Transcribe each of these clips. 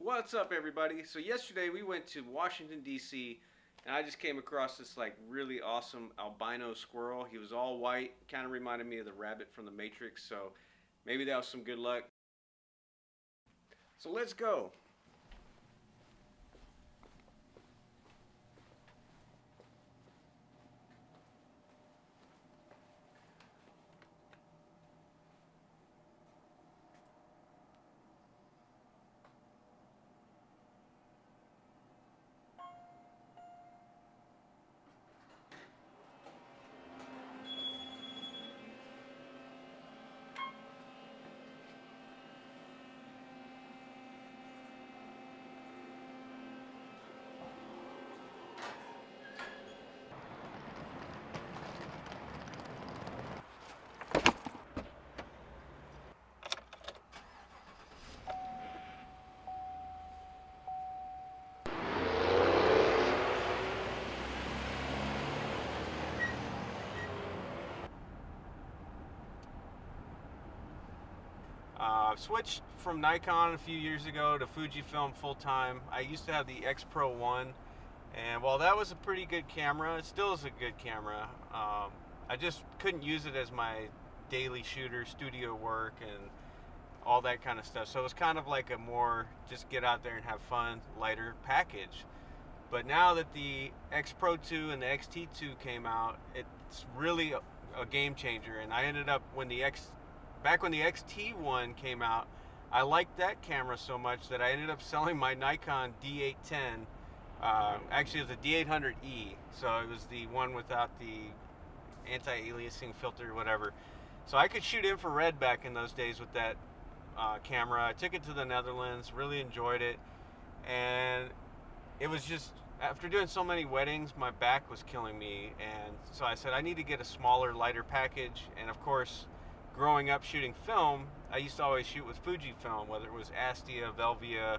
What's up, everybody? So yesterday we went to Washington, D.C. and I just came across this like really awesome albino squirrel. He was all white, kind of reminded me of the rabbit from the Matrix, so maybe that was some good luck. So let's go. I've switched from Nikon a few years ago to Fujifilm full-time. I used to have the X-Pro2, and while that was a pretty good camera, it still is a good camera. I just couldn't use it as my daily shooter, studio work, and all that kind of stuff. So it was kind of like a more just get out there and have fun, lighter package. But now that the X-Pro2 and the X-T2 came out, it's really a game changer. And I ended up, back when the X-T1 came out, I liked that camera so much that I ended up selling my Nikon D810. Actually, it was a D800E, so it was the one without the anti-aliasing filter or whatever. So I could shoot infrared back in those days with that camera. I took it to the Netherlands, really enjoyed it, and it was just, after doing so many weddings, my back was killing me, and so I said I need to get a smaller, lighter package. And of course, growing up shooting film, I used to always shoot with Fujifilm, whether it was Astia, Velvia,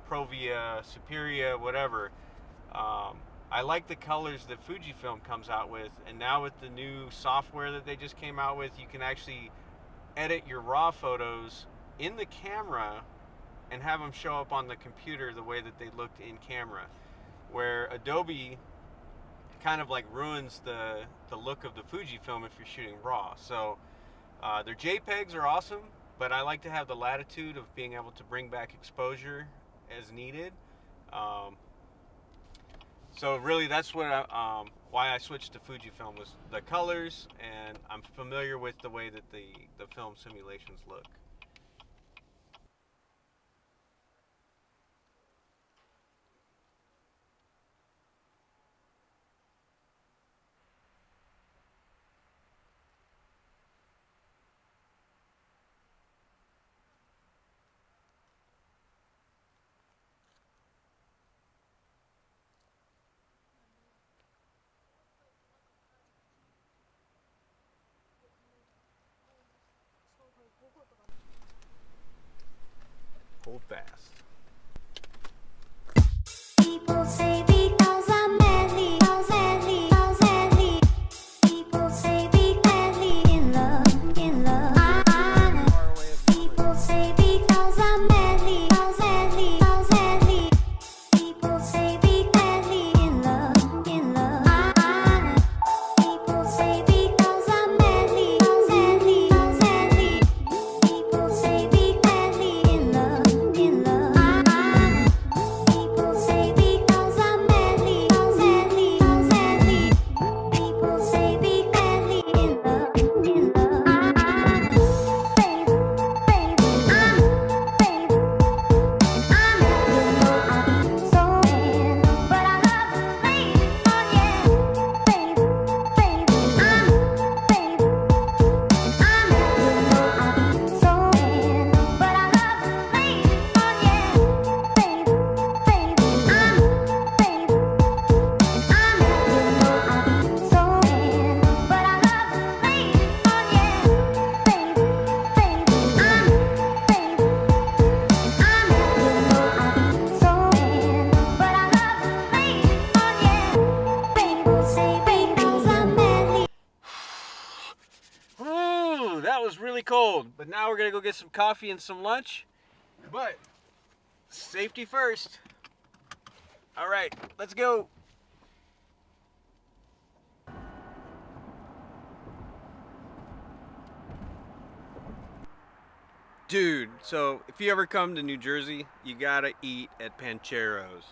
Provia, Superia, whatever. I like the colors that Fujifilm comes out with, and now with the new software that they just came out with, you can actually edit your raw photos in the camera and have them show up on the computer the way that they looked in camera, where Adobe kind of like ruins the look of the Fujifilm if you're shooting raw. So their JPEGs are awesome, but I like to have the latitude of being able to bring back exposure as needed. So really, that's what why I switched to Fujifilm, was the colors, and I'm familiar with the way that the film simulations look. Hold fast. People say because I'm manly, people say be madly in love. People say because I'm manly, people say be madly in love. People say because I'm manly, people say be madly in love. That was really cold, but now we're gonna go get some coffee and some lunch. But Safety first. All right, let's go. Dude, so if you ever come to New Jersey, you gotta eat at Panchero's.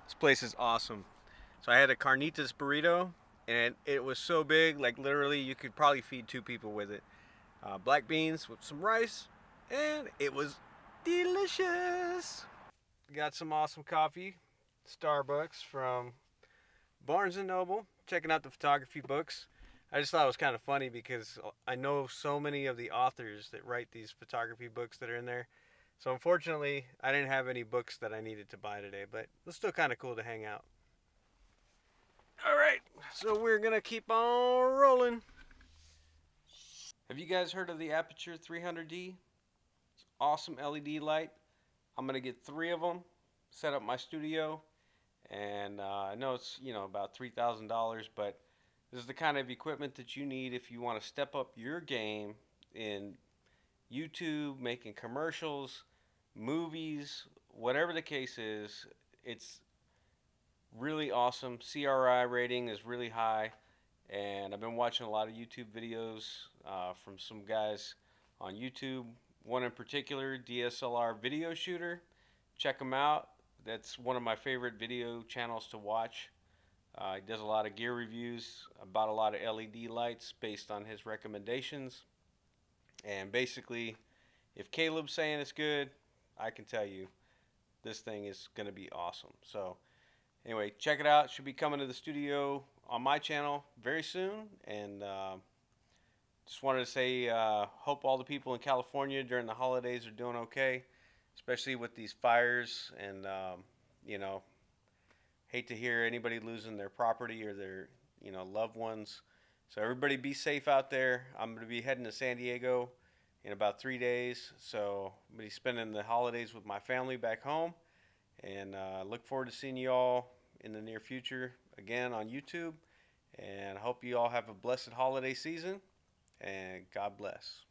This place is awesome. So I had a carnitas burrito, and it was so big, like literally you could probably feed 2 people with it. Black beans with some rice, and it was delicious. Got some awesome coffee, Starbucks from Barnes & Noble, checking out the photography books. I just thought it was kind of funny because I know so many of the authors that write these photography books that are in there. So unfortunately, I didn't have any books that I needed to buy today, but it was still kind of cool to hang out. All right, so we're gonna keep on rolling. Have you guys heard of the Aperture 300D? It's an awesome LED light. I'm gonna get 3 of them, set up my studio, and I know it's about $3,000, but this is the kind of equipment that you need if you want to step up your game in YouTube, making commercials, movies, whatever the case is. It's really awesome. CRI rating is really high, and I've been watching a lot of YouTube videos from some guys on YouTube. One in particular, DSLR video shooter. Check him out. That's one of my favorite video channels to watch. He does a lot of gear reviews about a lot of LED lights based on his recommendations. And basically, if Caleb's saying it's good, I can tell you this thing is going to be awesome. So anyway, check it out. It should be coming to the studio on my channel very soon. And just wanted to say, hope all the people in California during the holidays are doing okay, especially with these fires. And, hate to hear anybody losing their property or their, loved ones. So everybody be safe out there. I'm going to be heading to San Diego in about 3 days. So I'm going to be spending the holidays with my family back home. And look forward to seeing you all in the near future again on YouTube. And I hope you all have a blessed holiday season. And God bless.